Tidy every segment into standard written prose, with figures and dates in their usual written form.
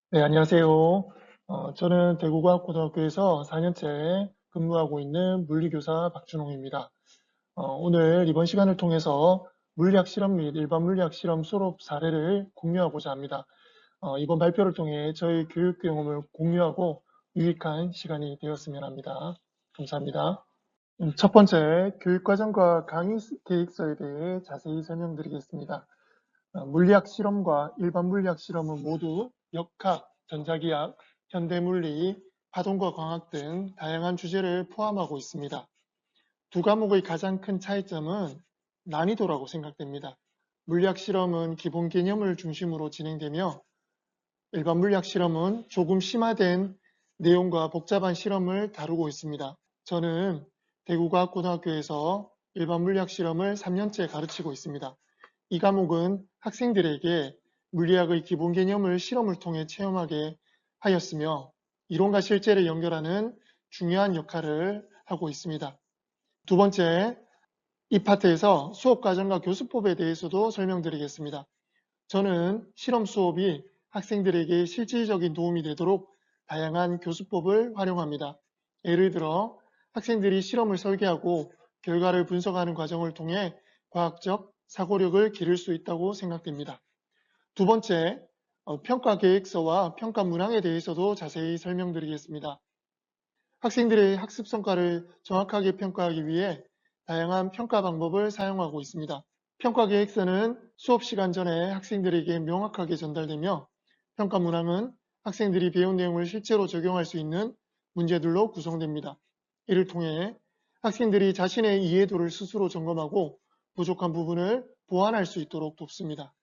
네, 안녕하세요. 저는 대구과학고등학교에서 4년째 근무하고 있는 물리교사 박준홍입니다. 오늘 이번 시간을 통해서 물리학 실험 및 일반 물리학 실험 수업 사례를 공유하고자 합니다. 이번 발표를 통해 저희 교육 경험을 공유하고 유익한 시간이 되었으면 합니다. 감사합니다. 첫 번째, 교육과정과 강의 계획서에 대해 자세히 설명드리겠습니다. 물리학 실험과 일반 물리학 실험은 모두 역학, 전자기학, 현대물리, 파동과 광학 등 다양한 주제를 포함하고 있습니다. 두 과목의 가장 큰 차이점은 난이도라고 생각됩니다. 물리학 실험은 기본 개념을 중심으로 진행되며 일반 물리학 실험은 조금 심화된 내용과 복잡한 실험을 다루고 있습니다. 저는 대구과학고등학교에서 일반 물리학 실험을 3년째 가르치고 있습니다. 이 과목은 학생들에게 물리학의 기본 개념을 실험을 통해 체험하게 하였으며 이론과 실제를 연결하는 중요한 역할을 하고 있습니다. 두 번째, 이 파트에서 수업 과정과 교수법에 대해서도 설명드리겠습니다. 저는 실험 수업이 학생들에게 실질적인 도움이 되도록 다양한 교수법을 활용합니다. 예를 들어 학생들이 실험을 설계하고 결과를 분석하는 과정을 통해 과학적 사고력을 기를 수 있다고 생각됩니다. 두 번째, 평가 계획서와 평가 문항에 대해서도 자세히 설명드리겠습니다. 학생들의 학습 성과를 정확하게 평가하기 위해 다양한 평가 방법을 사용하고 있습니다. 평가 계획서는 수업 시간 전에 학생들에게 명확하게 전달되며 평가 문항은 학생들이 배운 내용을 실제로 적용할 수 있는 문제들로 구성됩니다. 이를 통해 학생들이 자신의 이해도를 스스로 점검하고 부족한 부분을 보완할 수 있도록 돕습니다.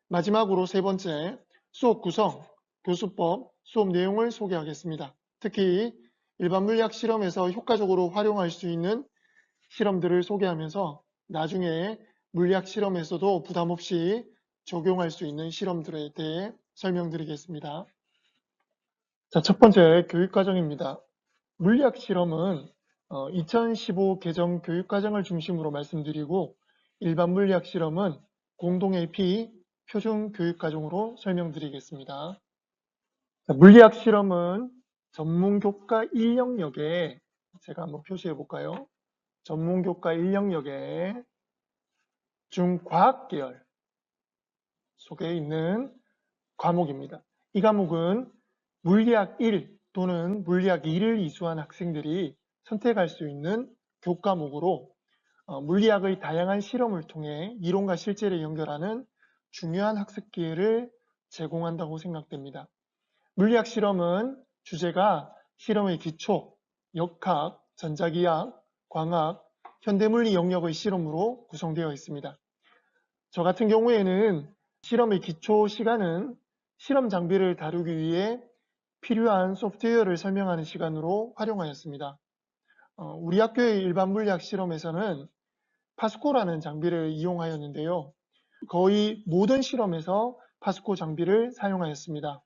마지막으로 세 번째, 수업 구성, 교수법, 수업 내용을 소개하겠습니다. 특히 일반 물리학 실험에서 효과적으로 활용할 수 있는 실험들을 소개하면서 나중에 물리학 실험에서도 부담 없이 적용할 수 있는 실험들에 대해 설명드리겠습니다. 자, 첫 번째 교육과정입니다. 물리학 실험은 2015 개정 교육과정을 중심으로 말씀드리고 일반 물리학 실험은 공동 AP 표준 교육과정으로 설명드리겠습니다. 자, 물리학 실험은 전문교과 1영역에 제가 한번 표시해 볼까요? 전문교과 1영역에 중과학 계열 속에 있는 과목입니다. 이 과목은 물리학 1 또는 물리학 2를 이수한 학생들이 선택할 수 있는 교과목으로 물리학의 다양한 실험을 통해 이론과 실제를 연결하는 중요한 학습 기회를 제공한다고 생각됩니다. 물리학 실험은 주제가 실험의 기초, 역학, 전자기학, 광학, 현대물리 영역의 실험으로 구성되어 있습니다. 저 같은 경우에는 실험의 기초 시간은 실험 장비를 다루기 위해 필요한 소프트웨어를 설명하는 시간으로 활용하였습니다. 우리 학교의 일반 물리학 실험에서는 파스코라는 장비를 이용하였는데요. 거의 모든 실험에서 파스코 장비를 사용하였습니다.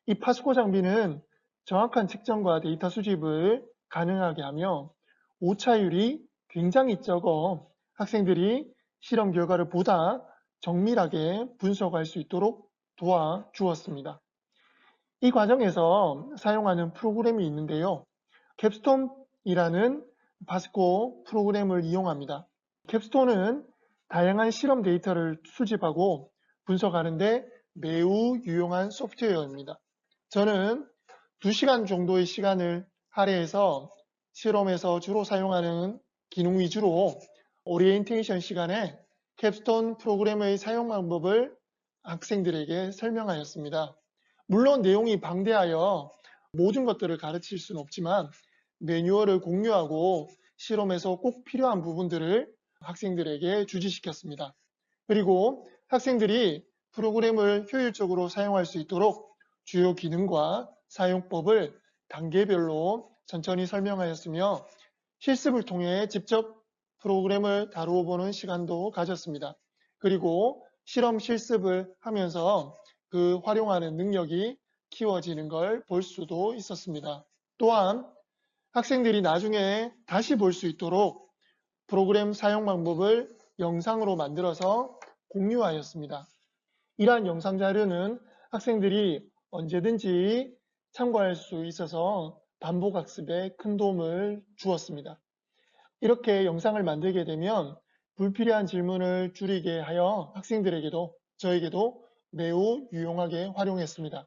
이 파스코 장비는 정확한 측정과 데이터 수집을 가능하게 하며 오차율이 굉장히 적어 학생들이 실험 결과를 보다 정밀하게 분석할 수 있도록 도와주었습니다. 이 과정에서 사용하는 프로그램이 있는데요. 캡스톤이라는 파스코 프로그램을 이용합니다. 캡스톤은 다양한 실험 데이터를 수집하고 분석하는데 매우 유용한 소프트웨어입니다. 저는 2시간 정도의 시간을 할애해서 실험에서 주로 사용하는 기능 위주로 오리엔테이션 시간에 캡스톤 프로그램의 사용 방법을 학생들에게 설명하였습니다. 물론 내용이 방대하여 모든 것들을 가르칠 수는 없지만 매뉴얼을 공유하고 실험에서 꼭 필요한 부분들을 학생들에게 주지시켰습니다. 그리고 학생들이 프로그램을 효율적으로 사용할 수 있도록 주요 기능과 사용법을 단계별로 천천히 설명하였으며 실습을 통해 직접 프로그램을 다루어 보는 시간도 가졌습니다. 그리고 실험 실습을 하면서 그 활용하는 능력이 키워지는 걸 볼 수도 있었습니다. 또한 학생들이 나중에 다시 볼 수 있도록 프로그램 사용 방법을 영상으로 만들어서 공유하였습니다. 이러한 영상 자료는 학생들이 언제든지 참고할 수 있어서 반복학습에 큰 도움을 주었습니다. 이렇게 영상을 만들게 되면 불필요한 질문을 줄이게 하여 학생들에게도 저에게도 매우 유용하게 활용했습니다.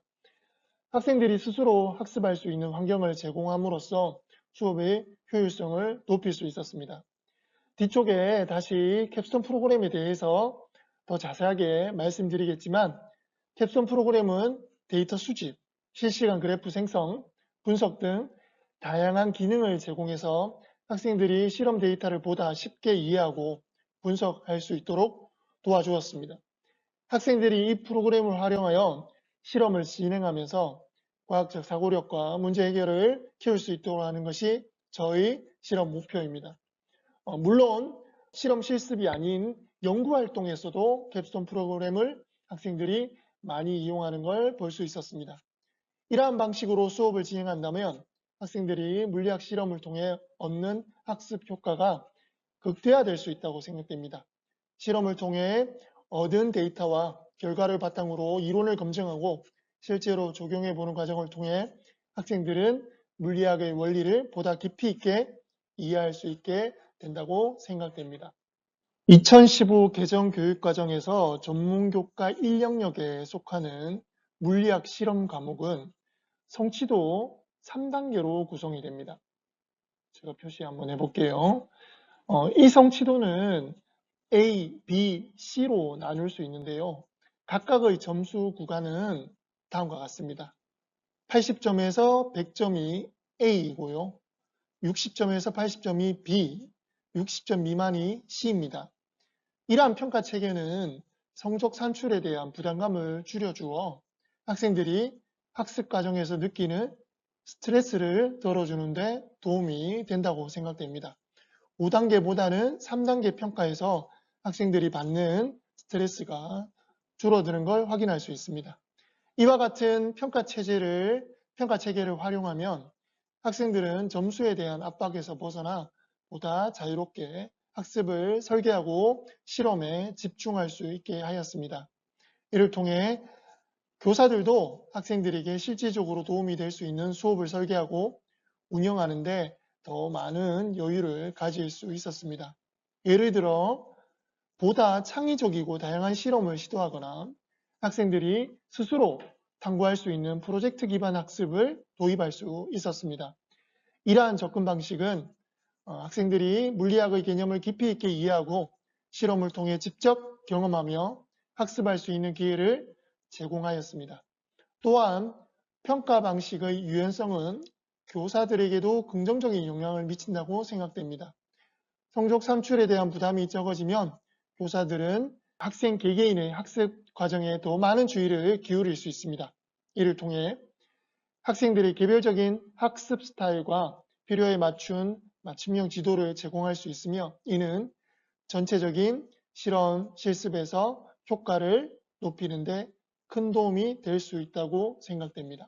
학생들이 스스로 학습할 수 있는 환경을 제공함으로써 수업의 효율성을 높일 수 있었습니다. 뒤쪽에 다시 캡스톤 프로그램에 대해서 더 자세하게 말씀드리겠지만 캡스톤 프로그램은 데이터 수집, 실시간 그래프 생성, 분석 등 다양한 기능을 제공해서 학생들이 실험 데이터를 보다 쉽게 이해하고 분석할 수 있도록 도와주었습니다. 학생들이 이 프로그램을 활용하여 실험을 진행하면서 과학적 사고력과 문제 해결을 키울 수 있도록 하는 것이 저희 실험 목표입니다. 물론 실험 실습이 아닌 연구활동에서도 캡스톤 프로그램을 학생들이 많이 이용하는 걸 볼 수 있었습니다. 이러한 방식으로 수업을 진행한다면 학생들이 물리학 실험을 통해 얻는 학습 효과가 극대화될 수 있다고 생각됩니다. 실험을 통해 얻은 데이터와 결과를 바탕으로 이론을 검증하고 실제로 적용해 보는 과정을 통해 학생들은 물리학의 원리를 보다 깊이 있게 이해할 수 있게 된다고 생각됩니다. 2015 개정 교육과정에서 전문교과 1영역에 속하는 물리학 실험 과목은 성취도 3단계로 구성이 됩니다. 제가 표시 한번 해볼게요. 이 성취도는 A, B, C로 나눌 수 있는데요. 각각의 점수 구간은 다음과 같습니다. 80점에서 100점이 A이고요. 60점에서 80점이 B, 60점 미만이 C입니다. 이러한 평가 체계는 성적 산출에 대한 부담감을 줄여주어 학생들이 학습 과정에서 느끼는 스트레스를 덜어주는 데 도움이 된다고 생각됩니다. 5단계보다는 3단계 평가에서 학생들이 받는 스트레스가 줄어드는 걸 확인할 수 있습니다. 이와 같은 평가 체계를 활용하면 학생들은 점수에 대한 압박에서 벗어나 보다 자유롭게 학습을 설계하고 실험에 집중할 수 있게 하였습니다. 이를 통해 교사들도 학생들에게 실질적으로 도움이 될 수 있는 수업을 설계하고 운영하는데 더 많은 여유를 가질 수 있었습니다. 예를 들어 보다 창의적이고 다양한 실험을 시도하거나 학생들이 스스로 탐구할 수 있는 프로젝트 기반 학습을 도입할 수 있었습니다. 이러한 접근 방식은 학생들이 물리학의 개념을 깊이 있게 이해하고 실험을 통해 직접 경험하며 학습할 수 있는 기회를 제공하였습니다. 또한 평가 방식의 유연성은 교사들에게도 긍정적인 영향을 미친다고 생각됩니다. 성적 산출에 대한 부담이 적어지면 교사들은 학생 개개인의 학습 과정에 더 많은 주의를 기울일 수 있습니다. 이를 통해 학생들의 개별적인 학습 스타일과 필요에 맞춘 맞춤형 지도를 제공할 수 있으며 이는 전체적인 실험, 실습에서 효과를 높이는 데 큰 도움이 될 수 있다고 생각됩니다.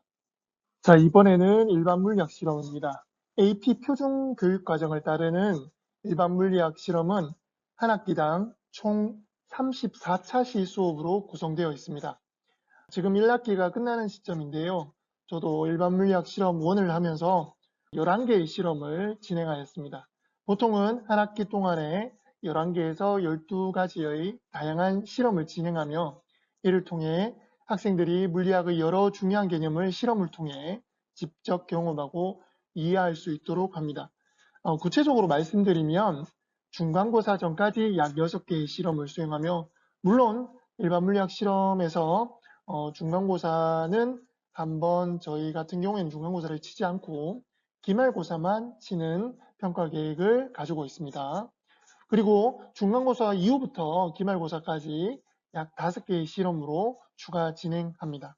자, 이번에는 일반 물리학 실험입니다. AP 표준 교육 과정을 따르는 일반 물리학 실험은 한 학기당 총 34차시 수업으로 구성되어 있습니다. 지금 1학기가 끝나는 시점인데요. 저도 일반 물리학 실험 1을 하면서 11개의 실험을 진행하였습니다. 보통은 한 학기 동안에 11개에서 12가지의 다양한 실험을 진행하며 이를 통해 학생들이 물리학의 여러 중요한 개념을 실험을 통해 직접 경험하고 이해할 수 있도록 합니다. 구체적으로 말씀드리면 중간고사 전까지 약 6개의 실험을 수행하며 물론 일반 물리학 실험에서 중간고사는 한번 저희 같은 경우에는 중간고사를 치지 않고 기말고사만 치는 평가 계획을 가지고 있습니다. 그리고 중간고사 이후부터 기말고사까지 약 5개의 실험으로 추가 진행합니다.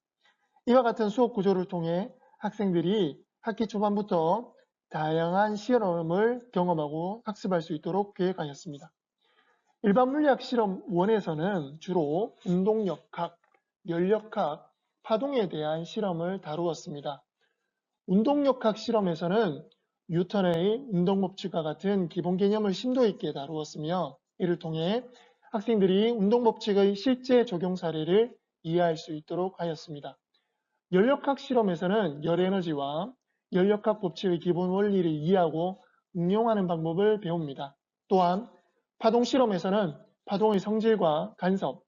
이와 같은 수업 구조를 통해 학생들이 학기 초반부터 다양한 실험을 경험하고 학습할 수 있도록 계획하였습니다. 일반 물리학 실험 1에서는 주로 운동역학, 열역학, 파동에 대한 실험을 다루었습니다. 운동역학 실험에서는 뉴턴의 운동법칙과 같은 기본 개념을 심도 있게 다루었으며 이를 통해 학생들이 운동법칙의 실제 적용 사례를 이해할 수 있도록 하였습니다. 열역학 실험에서는 열에너지와 열역학 법칙의 기본 원리를 이해하고 응용하는 방법을 배웁니다. 또한 파동 실험에서는 파동의 성질과 간섭,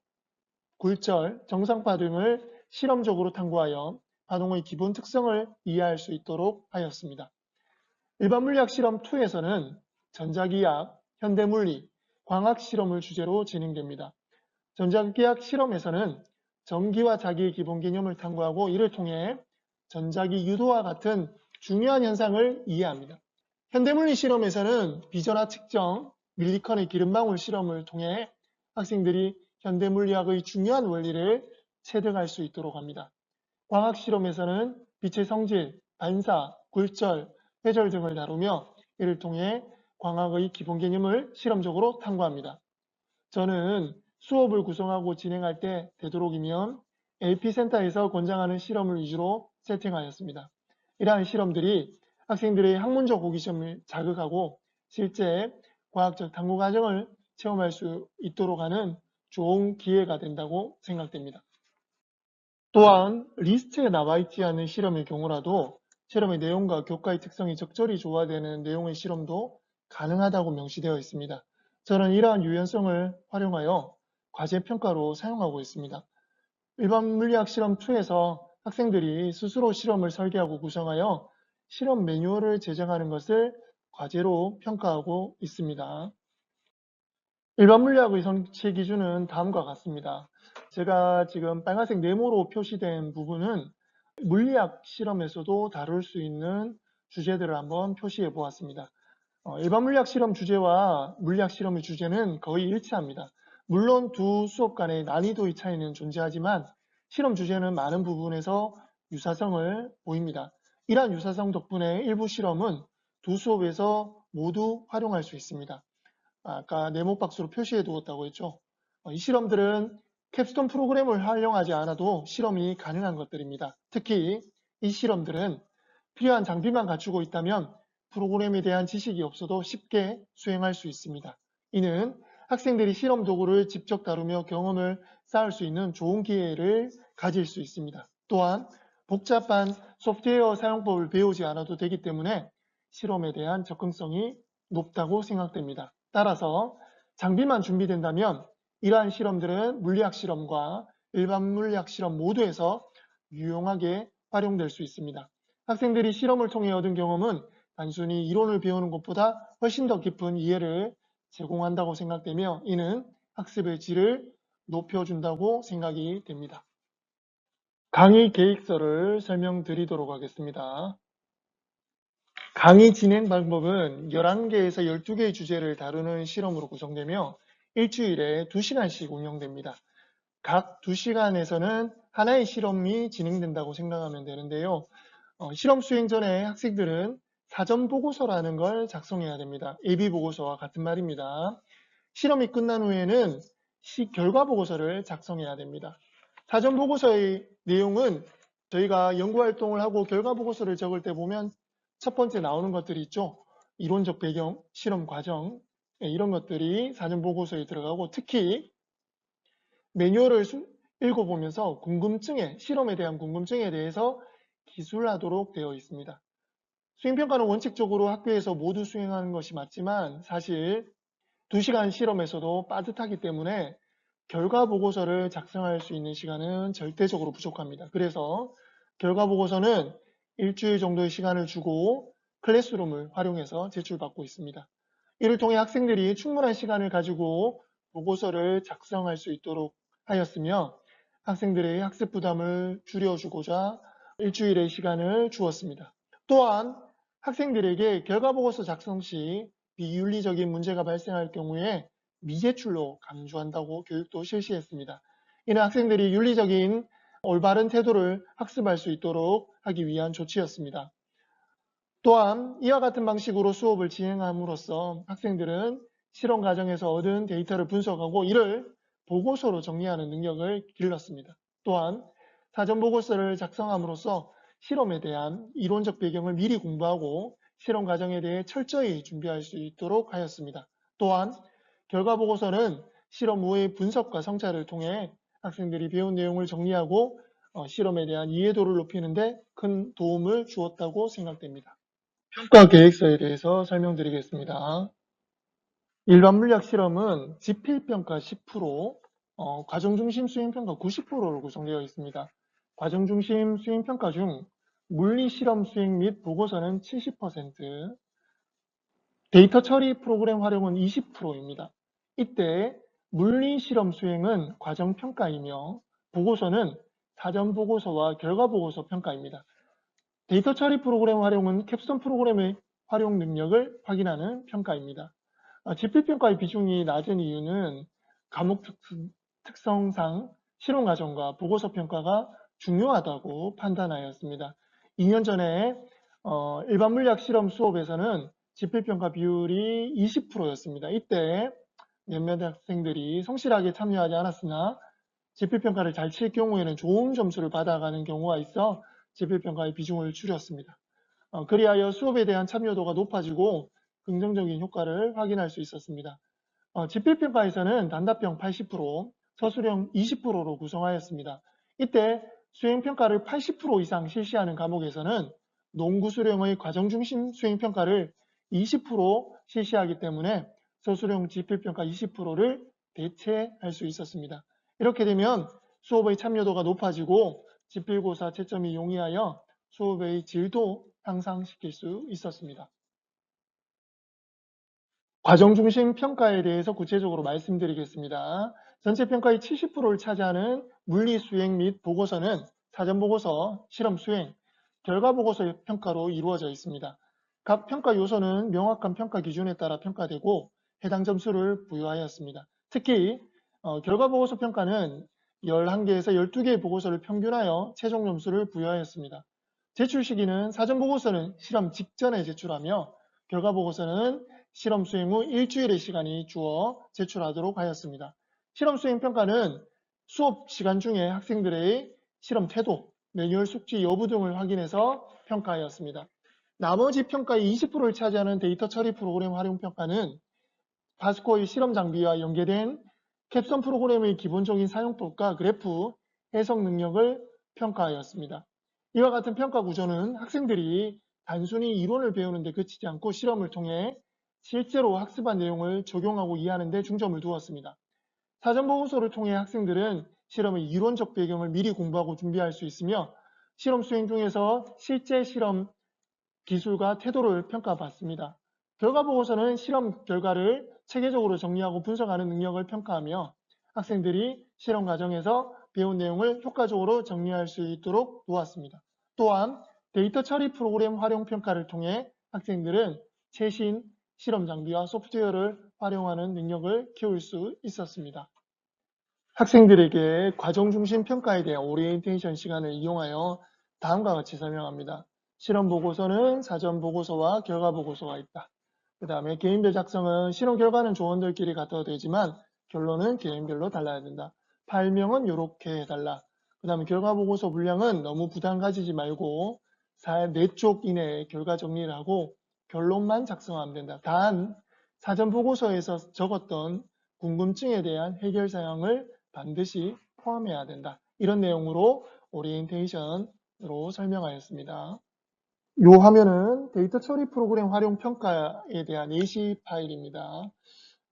굴절, 정상파 등을 실험적으로 탐구하여 파동의 기본 특성을 이해할 수 있도록 하였습니다. 일반 물리학 실험 2에서는 전자기학, 현대물리, 광학 실험을 주제로 진행됩니다. 전자기학 실험에서는 전기와 자기의 기본 개념을 탐구하고 이를 통해 전자기 유도와 같은 중요한 현상을 이해합니다. 현대물리 실험에서는 비전화 측정, 밀리컨의 기름방울 실험을 통해 학생들이 현대물리학의 중요한 원리를 체득할 수 있도록 합니다. 광학 실험에서는 빛의 성질, 반사, 굴절, 회절 등을 다루며 이를 통해 광학의 기본 개념을 실험적으로 탐구합니다. 저는 수업을 구성하고 진행할 때 되도록이면 LP센터에서 권장하는 실험을 위주로 세팅하였습니다. 이러한 실험들이 학생들의 학문적 호기심을 자극하고 실제 과학적 탐구 과정을 체험할 수 있도록 하는 좋은 기회가 된다고 생각됩니다. 또한 리스트에 나와 있지 않은 실험의 경우라도 실험의 내용과 교과의 특성이 적절히 조화되는 내용의 실험도 가능하다고 명시되어 있습니다. 저는 이러한 유연성을 활용하여 과제평가로 사용하고 있습니다. 일반 물리학 실험 2에서 학생들이 스스로 실험을 설계하고 구성하여 실험 매뉴얼을 제정하는 것을 과제로 평가하고 있습니다. 일반 물리학의 성취 기준은 다음과 같습니다. 제가 지금 빨간색 네모로 표시된 부분은 물리학 실험에서도 다룰 수 있는 주제들을 한번 표시해 보았습니다. 일반 물리학 실험 주제와 물리학 실험의 주제는 거의 일치합니다. 물론 두 수업 간의 난이도의 차이는 존재하지만 실험 주제는 많은 부분에서 유사성을 보입니다. 이러한 유사성 덕분에 일부 실험은 두 수업에서 모두 활용할 수 있습니다. 아까 네모 박스로 표시해 두었다고 했죠. 이 실험들은 캡스톤 프로그램을 활용하지 않아도 실험이 가능한 것들입니다. 특히 이 실험들은 필요한 장비만 갖추고 있다면 프로그램에 대한 지식이 없어도 쉽게 수행할 수 있습니다. 이는 학생들이 실험 도구를 직접 다루며 경험을 쌓을 수 있는 좋은 기회를 가질 수 있습니다. 또한 복잡한 소프트웨어 사용법을 배우지 않아도 되기 때문에 실험에 대한 접근성이 높다고 생각됩니다. 따라서 장비만 준비된다면 이러한 실험들은 물리학 실험과 일반 물리학 실험 모두에서 유용하게 활용될 수 있습니다. 학생들이 실험을 통해 얻은 경험은 단순히 이론을 배우는 것보다 훨씬 더 깊은 이해를 제공한다고 생각되며 이는 학습의 질을 높여준다고 생각이 됩니다. 강의 계획서를 설명드리도록 하겠습니다. 강의 진행 방법은 11개에서 12개의 주제를 다루는 실험으로 구성되며 일주일에 2시간씩 운영됩니다. 각 2시간에서는 하나의 실험이 진행된다고 생각하면 되는데요. 실험 수행 전에 학생들은 사전 보고서라는 걸 작성해야 됩니다. 예비 보고서와 같은 말입니다. 실험이 끝난 후에는 결과 보고서를 작성해야 됩니다. 사전 보고서의 내용은 저희가 연구활동을 하고 결과 보고서를 적을 때 보면 첫 번째 나오는 것들이 있죠. 이론적 배경, 실험 과정, 이런 것들이 사전 보고서에 들어가고 특히 매뉴얼을 읽어보면서 실험에 대한 궁금증에 대해서 기술하도록 되어 있습니다. 수행평가는 원칙적으로 학교에서 모두 수행하는 것이 맞지만 사실 2시간 실험에서도 빠듯하기 때문에 결과 보고서를 작성할 수 있는 시간은 절대적으로 부족합니다. 그래서 결과 보고서는 일주일 정도의 시간을 주고 클래스룸을 활용해서 제출받고 있습니다. 이를 통해 학생들이 충분한 시간을 가지고 보고서를 작성할 수 있도록 하였으며 학생들의 학습 부담을 줄여주고자 일주일의 시간을 주었습니다. 또한 학생들에게 결과보고서 작성 시 비윤리적인 문제가 발생할 경우에 미제출로 감주한다고 교육도 실시했습니다. 이는 학생들이 윤리적인 올바른 태도를 학습할 수 있도록 하기 위한 조치였습니다. 또한 이와 같은 방식으로 수업을 진행함으로써 학생들은 실험 과정에서 얻은 데이터를 분석하고 이를 보고서로 정리하는 능력을 길렀습니다. 또한 사전 보고서를 작성함으로써 실험에 대한 이론적 배경을 미리 공부하고 실험 과정에 대해 철저히 준비할 수 있도록 하였습니다. 또한 결과 보고서는 실험 후의 분석과 성찰을 통해 학생들이 배운 내용을 정리하고 실험에 대한 이해도를 높이는데 큰 도움을 주었다고 생각됩니다. 평가 계획서에 대해서 설명드리겠습니다. 일반 물리학 실험은 지필평가 10%, 과정중심 수행평가 90%로 구성되어 있습니다. 과정중심 수행평가 중 물리실험 수행 및 보고서는 70%, 데이터 처리 프로그램 활용은 20%입니다. 이때 물리실험 수행은 과정평가이며 보고서는 사전보고서와 결과보고서 평가입니다. 데이터 처리 프로그램 활용은 캡스톤 프로그램의 활용 능력을 확인하는 평가입니다. 지필평가의 비중이 낮은 이유는 과목 특성상 실험 과정과 보고서 평가가 중요하다고 판단하였습니다. 2년 전에 일반 물리학 실험 수업에서는 지필평가 비율이 20%였습니다. 이때 몇몇 학생들이 성실하게 참여하지 않았으나 지필평가를 잘 칠 경우에는 좋은 점수를 받아가는 경우가 있어 지필평가의 비중을 줄였습니다. 그리하여 수업에 대한 참여도가 높아지고 긍정적인 효과를 확인할 수 있었습니다. 지필평가에서는 단답형 80%, 서술형 20%로 구성하였습니다. 이때 수행평가를 80% 이상 실시하는 과목에서는 농구수령의 과정중심 수행평가를 20% 실시하기 때문에 서술형 지필평가 20%를 대체할 수 있었습니다. 이렇게 되면 수업의 참여도가 높아지고 지필고사 채점이 용이하여 수업의 질도 향상시킬 수 있었습니다. 과정중심 평가에 대해서 구체적으로 말씀드리겠습니다. 전체 평가의 70%를 차지하는 물리 수행 및 보고서는 사전보고서, 실험 수행, 결과보고서 평가로 이루어져 있습니다. 각 평가 요소는 명확한 평가 기준에 따라 평가되고 해당 점수를 부여하였습니다. 특히 결과보고서 평가는 11개에서 12개의 보고서를 평균하여 최종 점수를 부여하였습니다. 제출 시기는 사전보고서는 실험 직전에 제출하며 결과보고서는 실험 수행 후 일주일의 시간이 주어 제출하도록 하였습니다. 실험 수행 평가는 수업 시간 중에 학생들의 실험 태도, 매뉴얼 숙지 여부 등을 확인해서 평가하였습니다. 나머지 평가의 20%를 차지하는 데이터 처리 프로그램 활용 평가는 파스코의 실험 장비와 연계된 캡선 프로그램의 기본적인 사용법과 그래프, 해석 능력을 평가하였습니다. 이와 같은 평가 구조는 학생들이 단순히 이론을 배우는 데 그치지 않고 실험을 통해 실제로 학습한 내용을 적용하고 이해하는 데 중점을 두었습니다. 사전보고서를 통해 학생들은 실험의 이론적 배경을 미리 공부하고 준비할 수 있으며 실험 수행 중에서 실제 실험 기술과 태도를 평가받습니다. 결과보고서는 실험 결과를 체계적으로 정리하고 분석하는 능력을 평가하며 학생들이 실험 과정에서 배운 내용을 효과적으로 정리할 수 있도록 도왔습니다. 또한 데이터 처리 프로그램 활용 평가를 통해 학생들은 최신 실험 장비와 소프트웨어를 활용하는 능력을 키울 수 있었습니다. 학생들에게 과정 중심 평가에 대한 오리엔테이션 시간을 이용하여 다음과 같이 설명합니다. 실험 보고서는 사전 보고서와 결과 보고서가 있다. 그 다음에 개인별 작성은 실험 결과는 조원들끼리 같아도 되지만 결론은 개인별로 달라야 된다. 파일명은 이렇게 해달라. 그 다음에 결과 보고서 분량은 너무 부담 가지지 말고 4쪽 이내에 결과 정리를 하고 결론만 작성하면 된다. 단 사전 보고서에서 적었던 궁금증에 대한 해결 사항을 반드시 포함해야 된다. 이런 내용으로 오리엔테이션으로 설명하였습니다. 이 화면은 데이터 처리 프로그램 활용 평가에 대한 예시 파일입니다.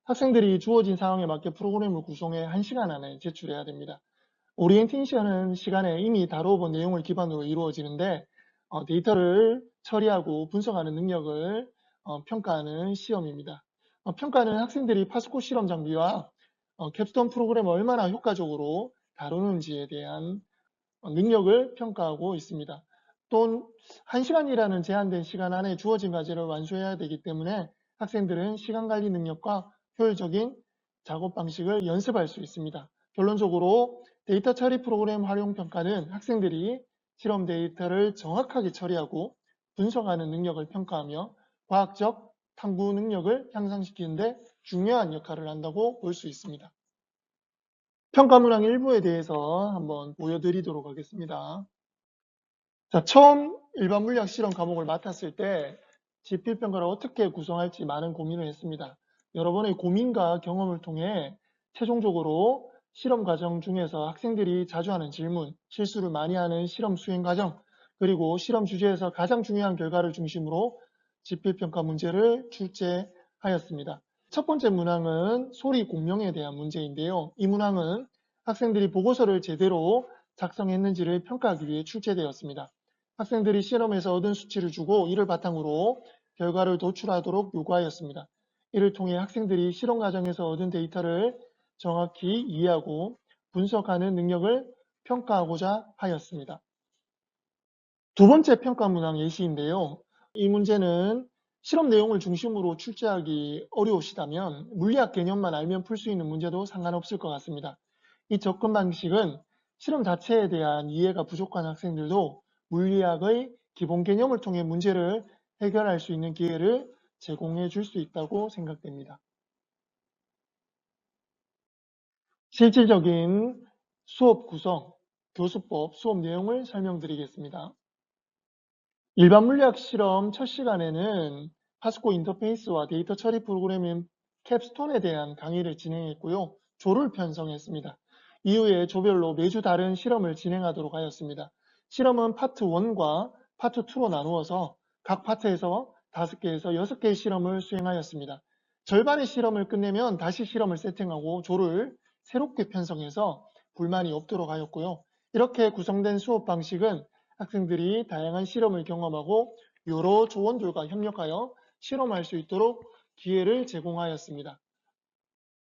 학생들이 주어진 상황에 맞게 프로그램을 구성해 1시간 안에 제출해야 됩니다. 오리엔테이션은 시간에 이미 다뤄본 내용을 기반으로 이루어지는데 데이터를 처리하고 분석하는 능력을 평가하는 시험입니다. 평가는 학생들이 파스코 실험 장비와 캡스톤 프로그램을 얼마나 효과적으로 다루는지에 대한 능력을 평가하고 있습니다. 또 1시간이라는 제한된 시간 안에 주어진 과제를 완수해야 되기 때문에 학생들은 시간 관리 능력과 효율적인 작업 방식을 연습할 수 있습니다. 결론적으로 데이터 처리 프로그램 활용 평가는 학생들이 실험 데이터를 정확하게 처리하고 분석하는 능력을 평가하며 과학적 탐구 능력을 향상시키는 데 중요한 역할을 한다고 볼 수 있습니다. 평가 문항 일부에 대해서 한번 보여드리도록 하겠습니다. 자, 처음 일반 물리학 실험 과목을 맡았을 때 지필평가를 어떻게 구성할지 많은 고민을 했습니다. 여러분의 고민과 경험을 통해 최종적으로 실험 과정 중에서 학생들이 자주 하는 질문, 실수를 많이 하는 실험 수행 과정, 그리고 실험 주제에서 가장 중요한 결과를 중심으로 지필평가 문제를 출제하였습니다. 첫 번째 문항은 소리 공명에 대한 문제인데요. 이 문항은 학생들이 보고서를 제대로 작성했는지를 평가하기 위해 출제되었습니다. 학생들이 실험에서 얻은 수치를 주고 이를 바탕으로 결과를 도출하도록 요구하였습니다. 이를 통해 학생들이 실험 과정에서 얻은 데이터를 정확히 이해하고 분석하는 능력을 평가하고자 하였습니다. 두 번째 평가 문항 예시인데요. 이 문제는 실험 내용을 중심으로 출제하기 어려우시다면 물리학 개념만 알면 풀 수 있는 문제도 상관없을 것 같습니다. 이 접근 방식은 실험 자체에 대한 이해가 부족한 학생들도 물리학의 기본 개념을 통해 문제를 해결할 수 있는 기회를 제공해 줄 수 있다고 생각됩니다. 실질적인 수업 구성, 교수법, 수업 내용을 설명드리겠습니다. 일반 물리학 실험 첫 시간에는 파스코 인터페이스와 데이터 처리 프로그램인 캡스톤에 대한 강의를 진행했고요. 조를 편성했습니다. 이후에 조별로 매주 다른 실험을 진행하도록 하였습니다. 실험은 파트 1과 파트 2로 나누어서 각 파트에서 5개에서 6개의 실험을 수행하였습니다. 절반의 실험을 끝내면 다시 실험을 세팅하고 조를 새롭게 편성해서 불만이 없도록 하였고요. 이렇게 구성된 수업 방식은 학생들이 다양한 실험을 경험하고 여러 조원들과 협력하여 실험할 수 있도록 기회를 제공하였습니다.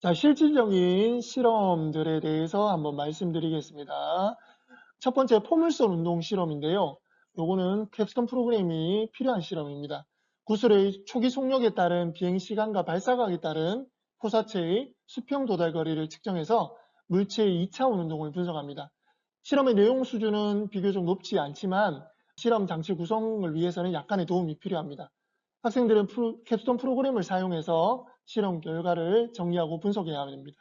자, 실질적인 실험들에 대해서 한번 말씀드리겠습니다. 첫 번째 포물선 운동 실험인데요. 요거는 캡스톤 프로그램이 필요한 실험입니다. 구슬의 초기 속력에 따른 비행 시간과 발사각에 따른 포사체의 수평 도달 거리를 측정해서 물체의 2차원 운동을 분석합니다. 실험의 내용 수준은 비교적 높지 않지만 실험 장치 구성을 위해서는 약간의 도움이 필요합니다. 학생들은 캡스톤 프로그램을 사용해서 실험 결과를 정리하고 분석해야 합니다.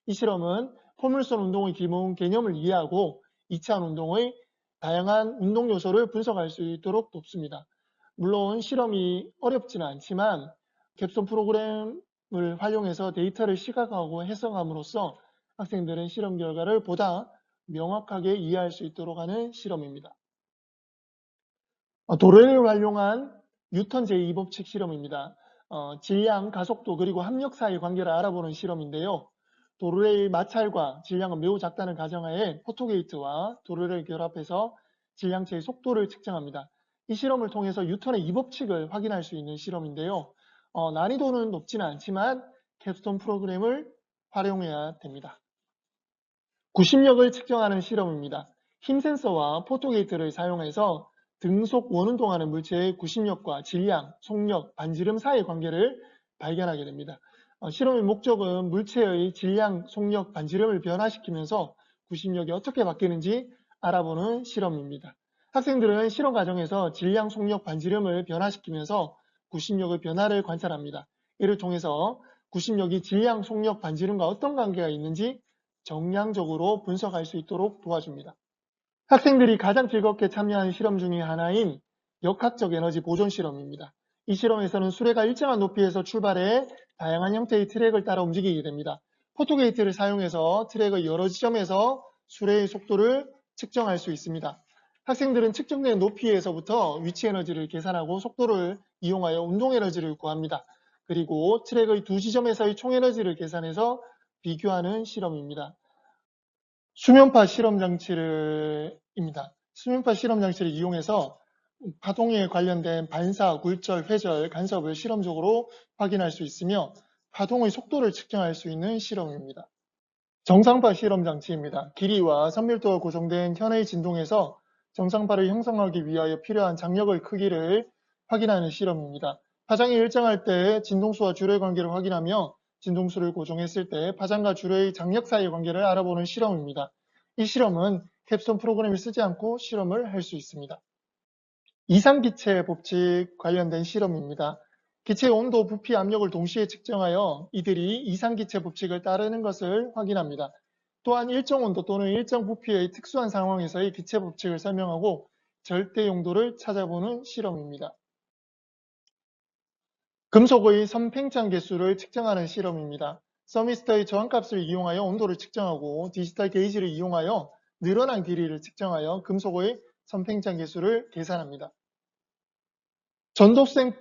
이 실험은 포물선 운동의 기본 개념을 이해하고 2차원 운동의 다양한 운동 요소를 분석할 수 있도록 돕습니다. 물론 실험이 어렵지는 않지만 캡스톤 프로그램을 활용해서 데이터를 시각화하고 해석함으로써 학생들은 실험 결과를 보다 명확하게 이해할 수 있도록 하는 실험입니다. 도래를 활용한 뉴턴 제2법칙 실험입니다. 질량, 가속도 그리고 합력 사이의 관계를 알아보는 실험인데요. 도르래의 마찰과 질량은 매우 작다는 가정하에 포토게이트와 도르래를 결합해서 질량체의 속도를 측정합니다. 이 실험을 통해서 뉴턴의 이 법칙을 확인할 수 있는 실험인데요. 난이도는 높지는 않지만 캡스톤 프로그램을 활용해야 됩니다. 구심력을 측정하는 실험입니다. 힘 센서와 포토게이트를 사용해서 등속 원운동하는 물체의 구심력과 질량, 속력, 반지름 사이의 관계를 발견하게 됩니다. 실험의 목적은 물체의 질량, 속력, 반지름을 변화시키면서 구심력이 어떻게 바뀌는지 알아보는 실험입니다. 학생들은 실험 과정에서 질량, 속력, 반지름을 변화시키면서 구심력의 변화를 관찰합니다. 이를 통해서 구심력이 질량, 속력, 반지름과 어떤 관계가 있는지 정량적으로 분석할 수 있도록 도와줍니다. 학생들이 가장 즐겁게 참여하는 실험 중의 하나인 역학적 에너지 보존 실험입니다. 이 실험에서는 수레가 일정한 높이에서 출발해 다양한 형태의 트랙을 따라 움직이게 됩니다. 포토게이트를 사용해서 트랙의 여러 지점에서 수레의 속도를 측정할 수 있습니다. 학생들은 측정된 높이에서부터 위치 에너지를 계산하고 속도를 이용하여 운동 에너지를 구합니다. 그리고 트랙의 두 지점에서의 총 에너지를 계산해서 비교하는 실험입니다. 수면파 실험 장치입니다. 수면파 실험 장치를 이용해서 파동에 관련된 반사, 굴절, 회절, 간섭을 실험적으로 확인할 수 있으며 파동의 속도를 측정할 수 있는 실험입니다. 정상파 실험 장치입니다. 길이와 선밀도가 구성된 현의 진동에서 정상파를 형성하기 위하여 필요한 장력의 크기를 확인하는 실험입니다. 파장이 일정할 때 진동수와 주로의 관계를 확인하며 진동수를 고정했을 때 파장과 주로의 장력 사이의 관계를 알아보는 실험입니다. 이 실험은 캡스톤 프로그램을 쓰지 않고 실험을 할 수 있습니다. 이상기체 법칙 관련된 실험입니다. 기체의 온도, 부피, 압력을 동시에 측정하여 이들이 이상기체 법칙을 따르는 것을 확인합니다. 또한 일정 온도 또는 일정 부피의 특수한 상황에서의 기체 법칙을 설명하고 절대 용도를 찾아보는 실험입니다. 금속의 선팽창 개수를 측정하는 실험입니다. 서미스터의 저항값을 이용하여 온도를 측정하고 디지털 게이지를 이용하여 늘어난 길이를 측정하여 금속의 선팽창 계수를 계산합니다. 전도생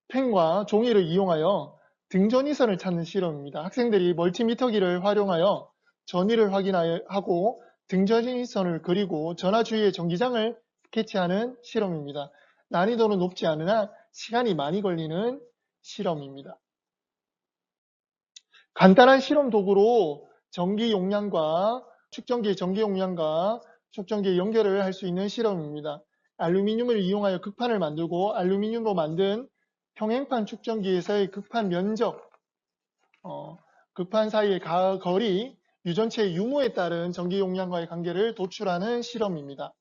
펜과 종이를 이용하여 등전위선을 찾는 실험입니다. 학생들이 멀티미터기를 활용하여 전위를 확인하고 등전위선을 그리고 전화 주위의 전기장을 스케치하는 실험입니다. 난이도는 높지 않으나 시간이 많이 걸리는 실험입니다. 간단한 실험 도구로 전기 용량과 측정기의 전기 용량과 측정기의 연결을 할 수 있는 실험입니다. 알루미늄을 이용하여 극판을 만들고 알루미늄으로 만든 평행판 측정기에서의 극판 면적, 극판 사이의 거리, 유전체의 유무에 따른 전기 용량과의 관계를 도출하는 실험입니다.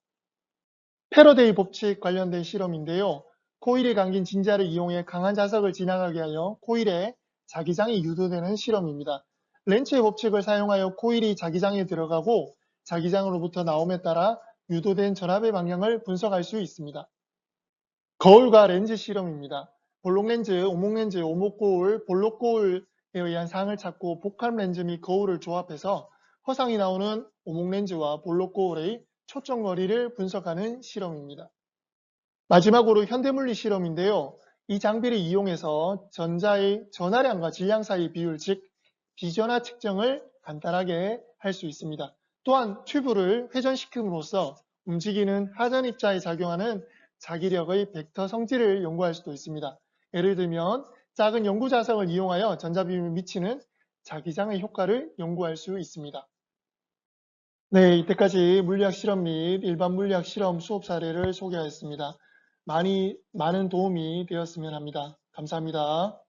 패러데이 법칙 관련된 실험인데요. 코일에 감긴 진자를 이용해 강한 자석을 지나가게 하여 코일에 자기장이 유도되는 실험입니다. 렌츠의 법칙을 사용하여 코일이 자기장에 들어가고 자기장으로부터 나옴에 따라 유도된 전압의 방향을 분석할 수 있습니다. 거울과 렌즈 실험입니다. 볼록렌즈, 오목렌즈, 오목거울, 볼록거울에 의한 상을 찾고 복합렌즈 및 거울을 조합해서 허상이 나오는 오목렌즈와 볼록거울의 초점거리를 분석하는 실험입니다. 마지막으로 현대물리 실험인데요. 이 장비를 이용해서 전자의 전하량과 질량 사이의 비율, 즉 비전하 측정을 간단하게 할 수 있습니다. 또한 튜브를 회전시킴으로써 움직이는 하전 입자에 작용하는 자기력의 벡터 성질을 연구할 수도 있습니다. 예를 들면 작은 연구 자석을 이용하여 전자비움에 미치는 자기장의 효과를 연구할 수 있습니다. 네, 이때까지 물리학 실험 및 일반 물리학 실험 수업 사례를 소개하였습니다. 많은 도움이 되었으면 합니다. 감사합니다.